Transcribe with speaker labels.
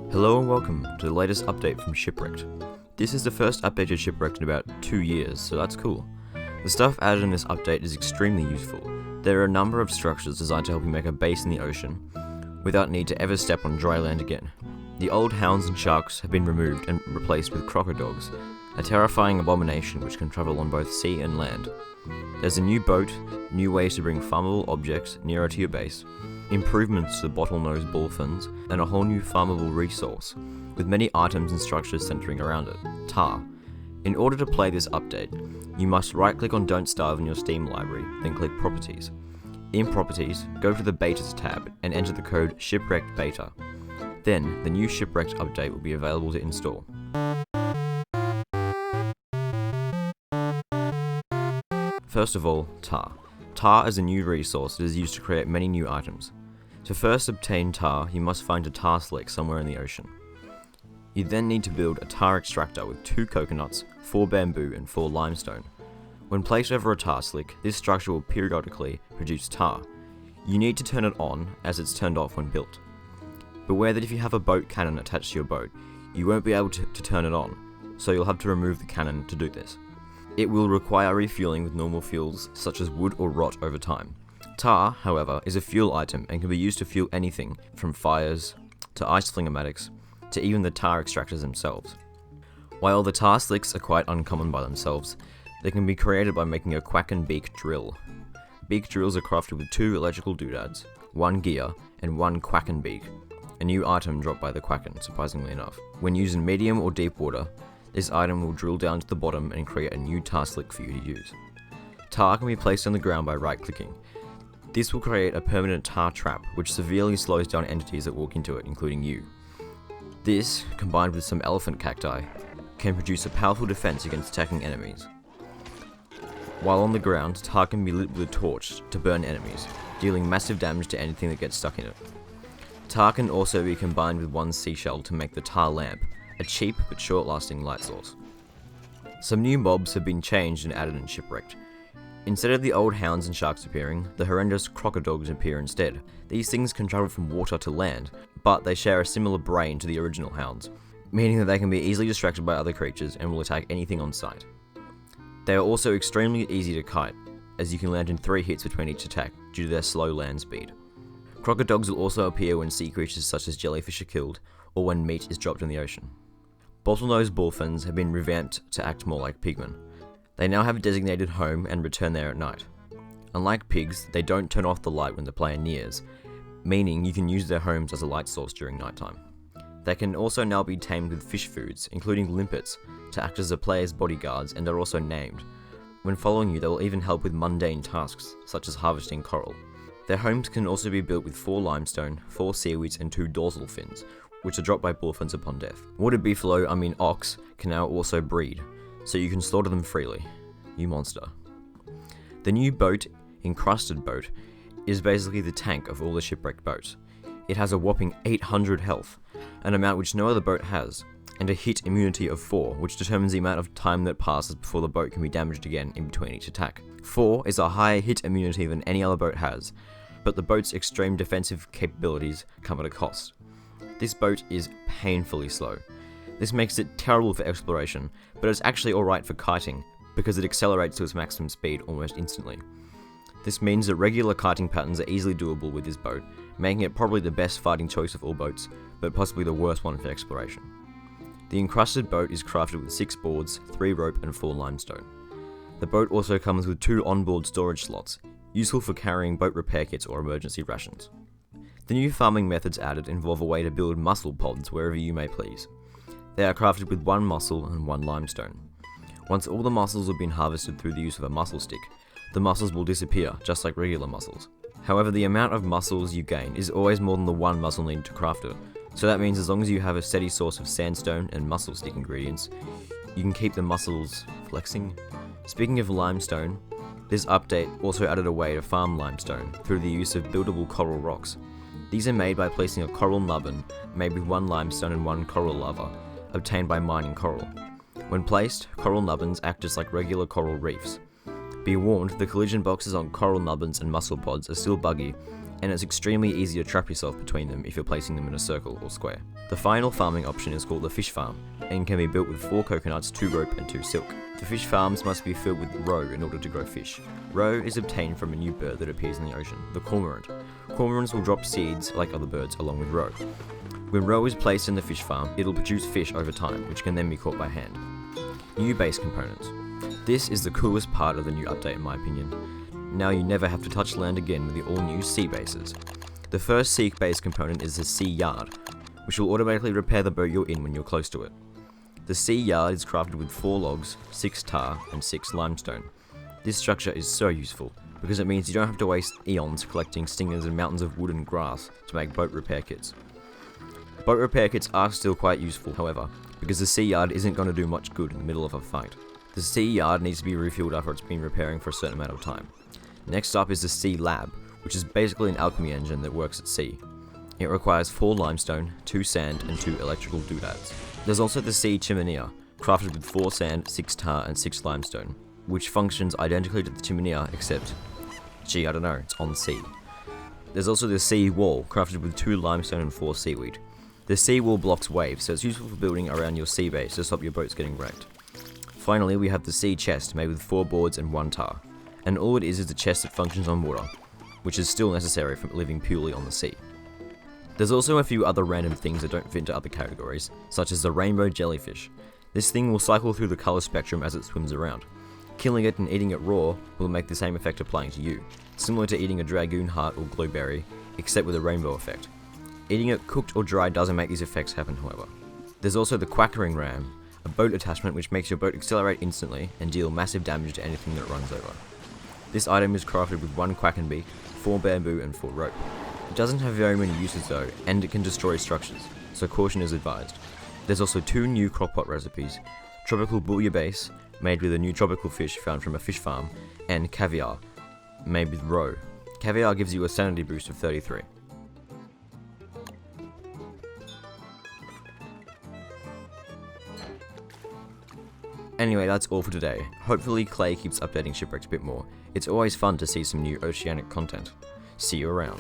Speaker 1: Hello and welcome to the latest update from Shipwrecked. This is the first update to Shipwrecked in about 2 years, so that's cool. The stuff added in this update is extremely useful. There are a number of structures designed to help you make a base in the ocean without need to ever step on dry land again. The old hounds and sharks have been removed and replaced with crocodogs, a terrifying abomination which can travel on both sea and land. There's a new boat, new ways to bring farmable objects nearer to your base, improvements to the bottlenose bullfins, and a whole new farmable resource, with many items and structures centering around it, tar. In order to play this update, you must right-click on Don't Starve in your Steam library, then click Properties. In Properties, go to the Betas tab and enter the code Shipwrecked Beta. Then, the new Shipwrecked update will be available to install. First of all, tar. Tar is a new resource that is used to create many new items. To first obtain tar, you must find a tar slick somewhere in the ocean. You then need to build a tar extractor with 2 coconuts, 4 bamboo and 4 limestone. When placed over a tar slick, this structure will periodically produce tar. You need to turn it on as it's turned off when built. Beware that if you have a boat cannon attached to your boat, you won't be able to turn it on, so you'll have to remove the cannon to do this. It will require refueling with normal fuels such as wood or rot over time. Tar, however, is a fuel item and can be used to fuel anything from fires to ice flingamatics to even the tar extractors themselves. While the tar slicks are quite uncommon by themselves, they can be created by making a Quacken beak drill. Beak drills are crafted with 2 electrical doodads, 1 gear, and 1 Quacken beak, a new item dropped by the Quacken, surprisingly enough. When used in medium or deep water, this item will drill down to the bottom and create a new tar slick for you to use. Tar can be placed on the ground by right-clicking. This will create a permanent tar trap, which severely slows down entities that walk into it, including you. This, combined with some elephant cacti, can produce a powerful defense against attacking enemies. While on the ground, tar can be lit with a torch to burn enemies, dealing massive damage to anything that gets stuck in it. Tar can also be combined with 1 seashell to make the tar lamp, a cheap but short-lasting light source. Some new mobs have been changed and added in Shipwrecked. Instead of the old hounds and sharks appearing, the horrendous crocodogs appear instead. These things can travel from water to land, but they share a similar brain to the original hounds, meaning that they can be easily distracted by other creatures and will attack anything on sight. They are also extremely easy to kite, as you can land in 3 hits between each attack due to their slow land speed. Crocodogs will also appear when sea creatures such as jellyfish are killed, or when meat is dropped in the ocean. Bottlenose bullfins have been revamped to act more like pigmen. They now have a designated home and return there at night. Unlike pigs, they don't turn off the light when the player nears, meaning you can use their homes as a light source during nighttime. They can also now be tamed with fish foods, including limpets, to act as the player's bodyguards, and are also named. When following you, they will even help with mundane tasks, such as harvesting coral. Their homes can also be built with 4 limestone, 4 seaweeds and 2 dorsal fins, which are dropped by bullfins upon death. Water beefalo, ox, can now also breed, so you can slaughter them freely. You monster. The new boat, Encrusted Boat, is basically the tank of all the shipwrecked boats. It has a whopping 800 health, an amount which no other boat has, and a hit immunity of 4, which determines the amount of time that passes before the boat can be damaged again in between each attack. 4 is a higher hit immunity than any other boat has, but the boat's extreme defensive capabilities come at a cost. This boat is painfully slow. This makes it terrible for exploration, but it's actually alright for kiting, because it accelerates to its maximum speed almost instantly. This means that regular kiting patterns are easily doable with this boat, making it probably the best fighting choice of all boats, but possibly the worst one for exploration. The Encrusted Boat is crafted with 6 boards, 3 rope and 4 limestone. The boat also comes with 2 onboard storage slots, useful for carrying boat repair kits or emergency rations. The new farming methods added involve a way to build mussel pods wherever you may please. They are crafted with 1 mussel and 1 limestone. Once all the mussels have been harvested through the use of a mussel stick, the mussels will disappear, just like regular mussels. However, the amount of mussels you gain is always more than the 1 mussel needed to craft it, so that means as long as you have a steady source of sandstone and mussel stick ingredients, you can keep the mussels flexing. Speaking of limestone, this update also added a way to farm limestone through the use of buildable coral rocks. These are made by placing a coral nubbin made with 1 limestone and 1 coral lava, obtained by mining coral. When placed, coral nubbins act just like regular coral reefs. Be warned, the collision boxes on coral nubbins and mussel pods are still buggy, and it's extremely easy to trap yourself between them if you're placing them in a circle or square. The final farming option is called the fish farm, and can be built with 4 coconuts, 2 rope and 2 silk. The fish farms must be filled with roe in order to grow fish. Roe is obtained from a new bird that appears in the ocean, the cormorant. Cormorants will drop seeds like other birds along with roe. When roe is placed in the fish farm, it'll produce fish over time, which can then be caught by hand. New base components. This is the coolest part of the new update in my opinion. Now you never have to touch land again with the all new sea bases. The first sea base component is the sea yard, which will automatically repair the boat you're in when you're close to it. The sea yard is crafted with 4 logs, 6 tar and 6 limestone. This structure is so useful, because it means you don't have to waste eons collecting stingers and mountains of wood and grass to make boat repair kits. Boat repair kits are still quite useful, however, because the sea yard isn't going to do much good in the middle of a fight. The sea yard needs to be refueled after it's been repairing for a certain amount of time. Next up is the sea lab, which is basically an alchemy engine that works at sea. It requires 4 limestone, 2 sand and 2 electrical doodads. There's also the sea chimenea, crafted with 4 sand, 6 tar and 6 limestone, which functions identically to the chimenea except, I don't know, it's on sea. There's also the sea wall, crafted with 2 limestone and 4 seaweed. The sea wall blocks waves, so it's useful for building around your sea base to stop your boats getting wrecked. Finally, we have the sea chest, made with 4 boards and 1 tar, and all it is a chest that functions on water, which is still necessary for living purely on the sea. There's also a few other random things that don't fit into other categories, such as the rainbow jellyfish. This thing will cycle through the colour spectrum as it swims around. Killing it and eating it raw will make the same effect applying to you, similar to eating a dragoon heart or glowberry, except with a rainbow effect. Eating it cooked or dry doesn't make these effects happen, however. There's also the quackering ram, a boat attachment which makes your boat accelerate instantly and deal massive damage to anything that it runs over. This item is crafted with 1 quackenbeak, 4 bamboo and 4 rope. It doesn't have very many uses though, and it can destroy structures, so caution is advised. There's also 2 new crockpot recipes, tropical bouillabaisse, made with a new tropical fish found from a fish farm, and caviar, made with roe. Caviar gives you a sanity boost of 33. Anyway, that's all for today. Hopefully Clay keeps updating Shipwrecked a bit more. It's always fun to see some new oceanic content. See you around.